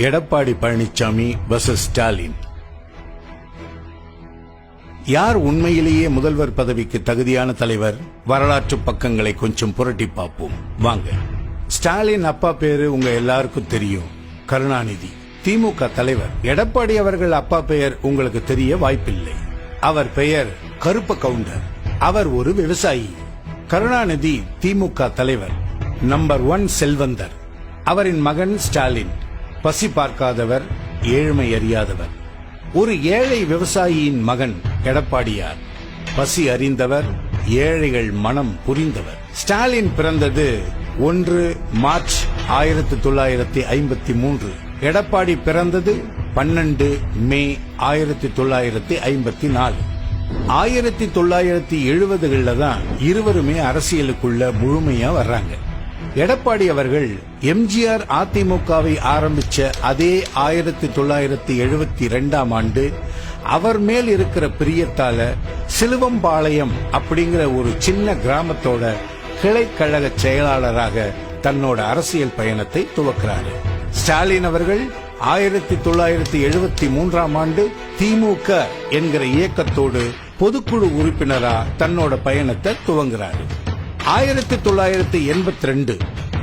Edappadi Palaniswami vs Stalin. யார் உண்மையிலேயே முதல்வர் பதவிக்கு தகுதியான தலைவர்? வரலாற்று பக்கங்களை கொஞ்சம் புரட்டி பார்ப்போம் வாங்க. ஸ்டாலின் அப்பா பேரு உங்க எல்லாருக்கும் தெரியும், கருணாநிதி, திமுக தலைவர். எடப்பாடி அவர்கள் அப்பா பெயர் உங்களுக்கு தெரிய வாய்ப்பில்லை. அவர் பெயர் கருப்ப கவுண்டர். அவர் ஒரு விவசாயி. கருணாநிதி திமுக தலைவர், நம்பர் 1 செல்வந்தர். அவரின் மகன் ஸ்டாலின் பசி பார்க்காதவர், ஏழ்மை அறியாதவர். ஒரு ஏழை விவசாயியின் மகன் எடப்பாடியார் பசி அறிந்தவர், ஏழைகள் மனம் புரிந்தவர். ஸ்டாலின் பிறந்தது 1 மார்ச் 1953. எடப்பாடி பிறந்தது 12 மே 1954. 1970களில் தான் இருவருமே அரசியலுக்குள்ள முழுமையா வர்றாங்க. எடப்பாடி அவர்கள் எம்ஜிஆர் அதிமுகவை ஆரம்பிச்ச அதே 1972ஆம் ஆண்டு அவர் மேல் இருக்கிற பிரியத்தால சிலுவம்பாளையம் அப்படிங்கிற ஒரு சின்ன கிராமத்தோட கிளைக்கழக செயலாளராக தன்னோட அரசியல் பயணத்தை துவக்கிறார். ஸ்டாலின் அவர்கள் 1973ஆம் ஆண்டு திமுக என்கிற இயக்கத்தோடு பொதுக்குழு உறுப்பினரா தன்னோட பயணத்தை துவங்குறார். 1982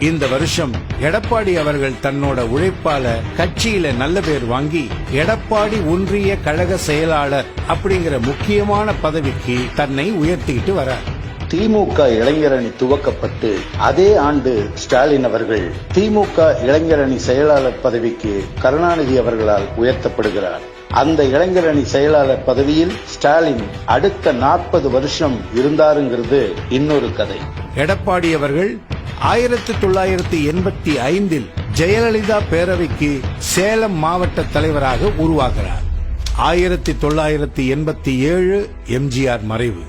இந்த வருஷம் எடப்பாடி அவர்கள் தன்னோட உழைப்பால கட்சியில நல்ல பேர் வாங்கி எடப்பாடி ஒன்றிய கழக செயலாளர் அப்படிங்கிற முக்கியமான பதவிக்கு தன்னை உயர்த்திக்கிட்டு வரார். திமுக இளைஞரணி துவக்கப்பட்டு அதே ஆண்டு ஸ்டாலின் அவர்கள் திமுக இளைஞரணி செயலாளர் பதவிக்கு கருணாநிதி அவர்களால் உயர்த்தப்படுகிறார். அந்த இளைஞரணி செயலாளர் பதவியில் ஸ்டாலின் அடுத்த 40 வருஷம் இருந்தாருங்கிறது இன்னொரு கதை. எடப்பாடி அவர்கள் 1985 ஜெயலலிதா பேரவைக்கு சேலம் மாவட்ட தலைவராக உருவாகிறார். 1987 எம்ஜிஆர் மறைவு.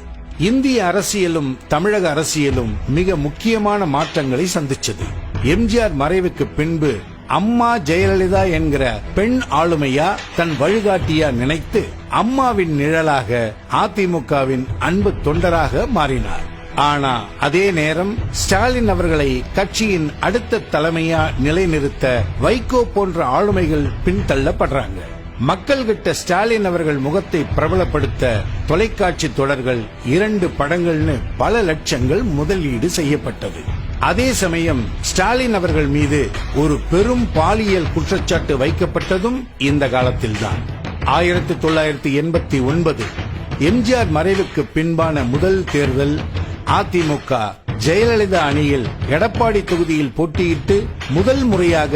இந்திய அரசியலும் தமிழக அரசியலும் மிக முக்கியமான மாற்றங்களை சந்திச்சது. எம்ஜிஆர் மறைவுக்கு பின்பு அம்மா ஜெயலலிதா என்கிற பெண் ஆளுமையா தன் வழிகாட்டியா நினைத்து அம்மாவின் நிழலாக அதிமுகவின் அன்பு தொண்டராக மாறினார். ஆனா அதே நேரம் ஸ்டாலின் அவர்களை கட்சியின் அடுத்த தலைமையா நிலைநிறுத்த வைகோ போன்ற ஆளுமைகள் பின்தள்ளப்படுறாங்க. மக்கள் கிட்ட ஸ்டாலின் அவர்கள் முகத்தை பிரபலப்படுத்த தொலைக்காட்சி தொடர்கள், 2 படங்கள்னு பல லட்சங்கள் முதலீடு செய்யப்பட்டது. அதே சமயம் ஸ்டாலின் அவர்கள் மீது ஒரு பெரும் பாலியல் குற்றச்சாட்டு வைக்கப்பட்டதும் இந்த காலத்தில்தான். 1989 எம்ஜிஆர் மறைவுக்கு பின்பான முதல் தேர்தல் அதிமுக ஜெயலலிதா அணியில் எடப்பாடி தொகுதியில் போட்டியிட்டு முதல் முறையாக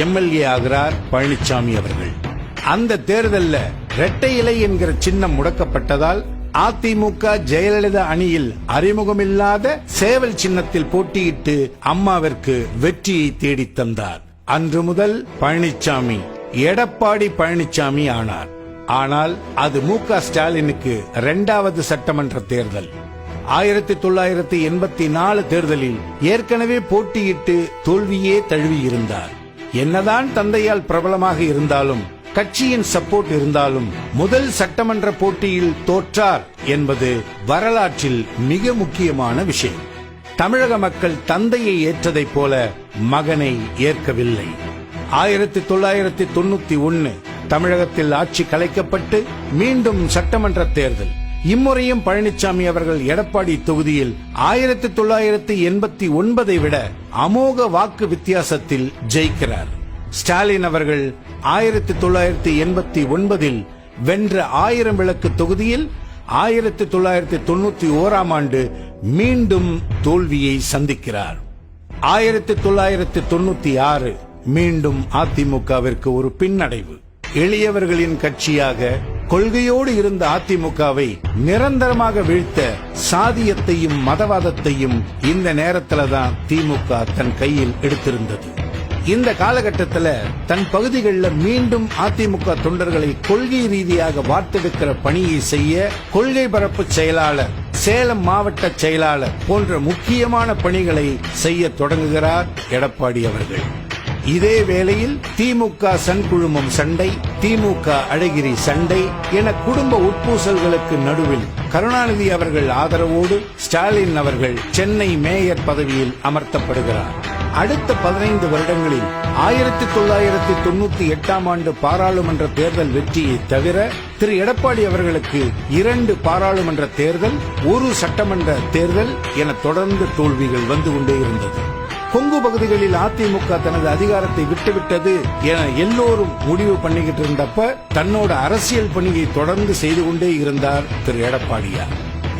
எம்எல்ஏ ஆகிறார் பழனிசாமி அவர்கள். அந்த தேர்தல்ல இரட்டை இலை என்கிற சின்னம் முடக்கப்பட்டதால் அதிமுக ஜெயலலிதா அணியில் அறிமுகமில்லாத சேவல் சின்னத்தில் போட்டியிட்டு அம்மாவிற்கு வெற்றியை தேடித் தந்தார். அன்று முதல் பழனிசாமி எடப்பாடி பழனிசாமி ஆனார். ஆனால் அது மு.க. ஸ்டாலினுக்கு 2வது சட்டமன்ற தேர்தல். 1984 தேர்தலில் ஏற்கனவே போட்டியிட்டு தோல்வியே தழுவியிருந்தார். என்னதான் தந்தையால் பிரபலமாக இருந்தாலும் கட்சியின் சப்போர்ட் இருந்தாலும் முதல் சட்டமன்ற போட்டியில் தோற்றார் என்பது வரலாற்றில் மிக முக்கியமான விஷயம். தமிழக மக்கள் தந்தையை ஏற்றதைப் போல மகனை ஏற்கவில்லை. 1991 தமிழகத்தில் ஆட்சி கலைக்கப்பட்டு மீண்டும் சட்டமன்ற தேர்தல். இம்முறையும் பழனிசாமி அவர்கள் எடப்பாடி தொகுதியில் 1989 விட அமோக வாக்கு வித்தியாசத்தில் ஜெயிக்கிறார். ஸ்டாலின் அவர்கள் 1989 வென்ற 1000 விளக்கு தொகுதியில் 1991ஆம் ஆண்டு மீண்டும் தோல்வியை சந்திக்கிறார். 1996 மீண்டும் அதிமுகவிற்கு ஒரு பின்னடைவு. எளியவர்களின் கட்சியாக கொள்கையோடு இருந்த அதிமுகவை நிரந்தரமாக வீழ்த்த சாதியத்தையும் மதவாதத்தையும் இந்த நேரத்தில்தான் திமுக தன் கையில் எடுத்திருந்தது. இந்த காலகட்டத்தில் தன் பகுதிகளில் மீண்டும் அதிமுக தொண்டர்களை கொள்கை ரீதியாக வார்த்தெடுக்கிற பணியை செய்ய கொள்கை பரப்பு செயலாளர், சேலம் மாவட்ட செயலாளர் போன்ற முக்கியமான பணிகளை செய்ய தொடங்குகிறார் எடப்பாடி அவர்கள். இதே வேளையில் திமுக சன்குழுமம் சண்டை, திமுக அழகிரி சண்டை என குடும்ப உட்பூசல்களுக்கு நடுவில் கருணாநிதி அவர்கள் ஆதரவோடு ஸ்டாலின் அவர்கள் சென்னை மேயர் பதவியில் அமர்த்தப்படுகிறார். அடுத்த 15 வருடங்களில் 1998 ஆண்டு பாராளுமன்ற தேர்தல் வெற்றியை தவிர திரு எடப்பாடி அவர்களுக்கு 2 பாராளுமன்ற தேர்தல், 1 சட்டமன்ற தேர்தல் என தொடர்ந்து தோல்விகள் வந்து கொண்டே இருந்தது. கொங்கு பகுதிகளில் அதிமுக தனது அதிகாரத்தை விட்டுவிட்டது என எல்லோரும் முடிவு பண்ணிக்கிட்டு இருந்தப்ப தன்னோட அரசியல் பணியை தொடர்ந்து செய்து கொண்டே இருந்தார் திரு எடப்பாடியார்.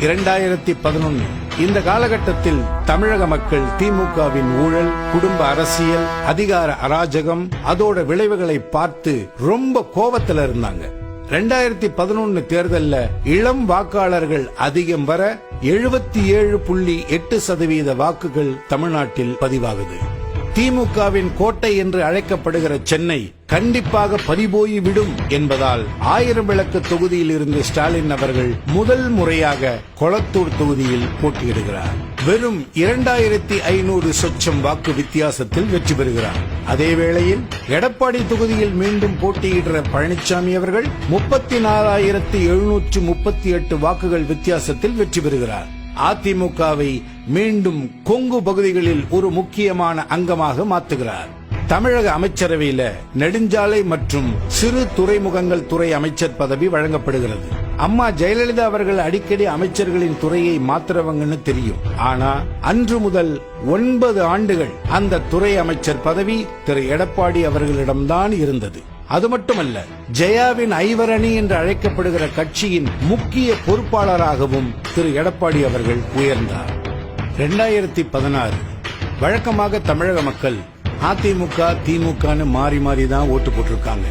2011 இந்த காலகட்டத்தில் தமிழக மக்கள் திமுகவின் ஊழல், குடும்ப அரசியல், அதிகார அராஜகம், அதோட விளைவுகளை பார்த்து ரொம்ப கோபத்துல இருந்தாங்க. 2011 தேர்தல்ல இளம் வாக்காளர்கள் அதிகம் வர 77.8% வாக்குகள் தமிழ்நாட்டில் பதிவாகுது. திமுகவின் கோட்டை என்று அழைக்கப்படுகிற சென்னை கண்டிப்பாக பறிபோய்விடும் என்பதால் 1000 விளக்கு தொகுதியில் இருந்து ஸ்டாலின் அவர்கள் முதல் முறையாக கொளத்தூர் தொகுதியில் போட்டியிடுகிறார். வெறும் 2500 சொச்சம் வாக்கு வித்தியாசத்தில் வெற்றி பெறுகிறார். அதே வேளையில் எடப்பாடி தொகுதியில் மீண்டும் போட்டியிடுற பழனிசாமி அவர்கள் 34,738 வாக்குகள் வித்தியாசத்தில் வெற்றி பெறுகிறார். அதிமுகவை மீண்டும் கொங்கு பகுதிகளில் ஒரு முக்கியமான அங்கமாக மாற்றுகிறார். தமிழக அமைச்சரவையில நெடுஞ்சாலை மற்றும் சிறு துறைமுகங்கள் துறை அமைச்சர் பதவி வழங்கப்படுகிறது. அம்மா ஜெயலலிதா அவர்கள் அடிக்கடி அமைச்சர்களின் துறையை மாத்துறவங்கன்னு தெரியும். ஆனா அன்று முதல் 9 ஆண்டுகள் அந்த துறை அமைச்சர் பதவி திரு எடப்பாடி அவர்களிடம்தான் இருந்தது. அது மட்டுமல்ல, ஜெயாவின் ஐவரணி என்று அழைக்கப்படுகிற கட்சியின் முக்கிய பொறுப்பாளராகவும் திரு எடப்பாடி அவர்கள் உயர்ந்தார். 2016 வழக்கமாக தமிழக மக்கள் அதிமுக திமுகன்னு மாறி மாறி தான் ஓட்டு போட்டிருக்காங்க.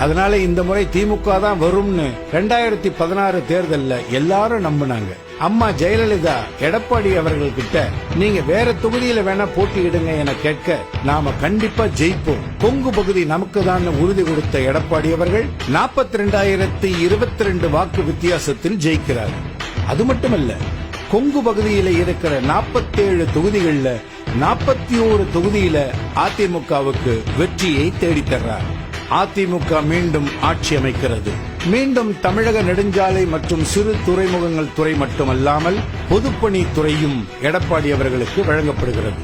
அதனால இந்த முறை திமுக தான் வரும்னு 2016 தேர்தல்ல எல்லாரும் நம்பினாங்க. அம்மா ஜெயலலிதா எடப்பாடி அவர்கள் கிட்ட நீங்க வேற தொகுதியில வேணா போட்டியிடுங்க என கேட்க, நாம கண்டிப்பா ஜெயிப்போம், கொங்கு பகுதி நமக்கு தான் உறுதி கொடுத்த எடப்பாடி அவர்கள் 42,022 வாக்கு வித்தியாசத்தில் ஜெயிக்கிறார். அது மட்டுமல்ல, கொங்கு பகுதியில இருக்கிற 47 தொகுதிகள்ல 41 தொகுதியில அதிமுகவுக்கு வெற்றியை தேடித்தர்றார். அதிமுக மீண்டும் ஆட்சி அமைக்கிறது. மீண்டும் தமிழக நெடுஞ்சாலை மற்றும் சிறு துறைமுகங்கள் துறை மட்டுமல்லாமல் பொதுப்பணி துறையும் எடப்பாடி அவர்களுக்கு வழங்கப்படுகிறது.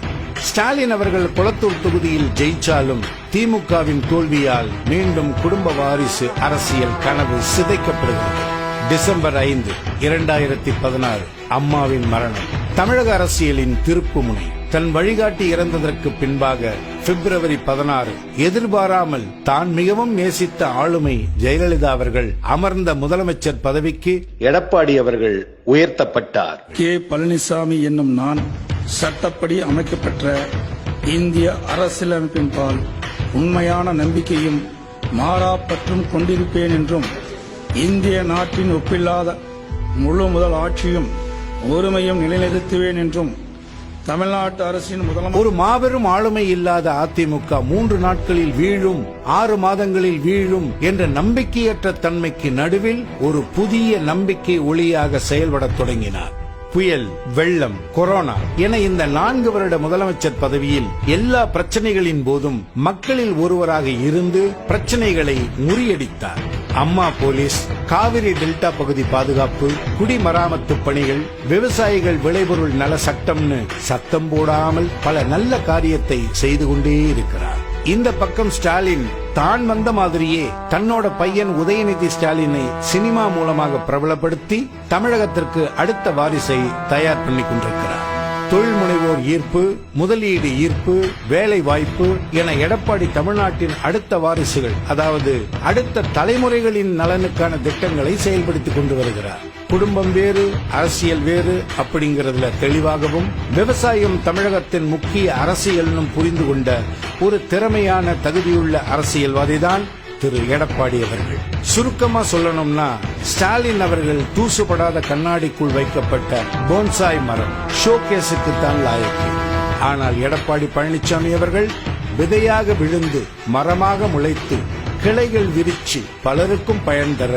ஸ்டாலின் அவர்கள் கொளத்தூர் தொகுதியில் ஜெயிச்சாலும் திமுகவின் தோல்வியால் மீண்டும் குடும்ப வாரிசு அரசியல் கனவு சிதைக்கப்படுகிறது. டிசம்பர் 5, 2016 அம்மாவின் மரணம் தமிழக அரசியலின் திருப்பு முனை. தன் வழிகாட்டி இறந்ததற்கு பின்பாக பிப்ரவரி 16 எதிர்பாராமல் தான் மிகவும் நேசித்த ஆளுமை ஜெயலலிதா அவர்கள் அமர்ந்த முதலமைச்சர் பதவிக்கு எடப்பாடி அவர்கள் உயர்த்தப்பட்டார். கே. பழனிசாமி என்னும் நான் சட்டப்படி அமைக்கப்பெற்ற இந்திய அரசியலமைப்பின் பால் உண்மையான நம்பிக்கையும் மாறாப்பற்றும் கொண்டிருப்பேன் என்றும், இந்திய நாட்டின் ஒப்பில்லாத முழு முதல் ஆட்சியும் ஒருமையும் நிலைநிறுத்துவேன் என்றும், தமிழ்நாட்டு அரசின் ஒரு மாபெரும் ஆளுமை இல்லாத அதிமுக 3 நாட்களில் வீழும், 6 மாதங்களில் வீழும் என்ற நம்பிக்கையற்ற தன்மைக்கு நடுவில் ஒரு புதிய நம்பிக்கை ஒளியாக செயல்படத் தொடங்கினார். புயல், வெள்ளம், கொரோனா என இந்த 4 வருட முதலமைச்சர் பதவியில் எல்லா பிரச்சனைகளின் போதும் மக்களில் ஒருவராக இருந்து பிரச்சனைகளை முறியடித்தார். அம்மா போலீஸ், காவிரி டெல்டா பகுதி பாதுகாப்பு, குடிமராமத்து பணிகள், விவசாயிகள் விளைபொருள் நல சட்டம்னு சத்தம் போடாமல் பல நல்ல காரியத்தை செய்து கொண்டே இருக்கிறார். இந்த பக்கம் ஸ்டாலின் தான் வந்த மாதிரியே தன்னோட பையன் உதயநிதி ஸ்டாலினை சினிமா மூலமாக பிரபலப்படுத்தி தமிழகத்திற்கு அடுத்த வாரிசை தயார் பண்ணி கொண்டிருக்கிறார். தொழில் முனைவோர் ஈர்ப்பு, முதலீடு ஈர்ப்பு, வேலை வாய்ப்பு என எடப்பாடி தமிழ்நாட்டின் அடுத்த வாரிசுகள், அதாவது அடுத்த தலைமுறைகளின் நலனுக்கான திட்டங்களை செயல்படுத்திக் கொண்டு வருகிறார். குடும்பம் வேறு, அரசியல் வேறு அப்படிங்கறதுல தெளிவாகவும், விவசாயம் தமிழகத்தின் முக்கிய அரசியல்னும் புரிந்து கொண்ட ஒரு திறமையான தகுதியுள்ள அரசியல்வாதிதான் திரு எடப்பாடி அவர்கள். சுருக்கமா சொல்லணும்னா, ஸ்டாலின் அவர்கள் தூசுபடாத கண்ணாடிக்குள் வைக்கப்பட்ட போன்சாய் மரம், ஷோகேஸுக்கு தான் லாயக்கு. ஆனால் எடப்பாடி பழனிசாமி அவர்கள் விதையாக விழுந்து மரமாக முளைத்து கிளைகள் விரிச்சு பலருக்கும் பயன் தர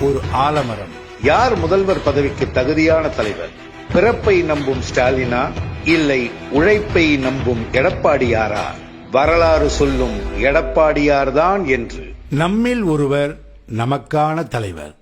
ஒரு ஆலமரம். யார் முதல்வர் பதவிக்கு தகுதியான தலைவர்? பிறப்பை நம்பும் ஸ்டாலினா, இல்லை உழைப்பை நம்பும் எடப்பாடியாரா? வரலாறு சொல்லும் எடப்பாடியார்தான் என்று நம்மில் ஒருவர் நமக்கான தலைவர்.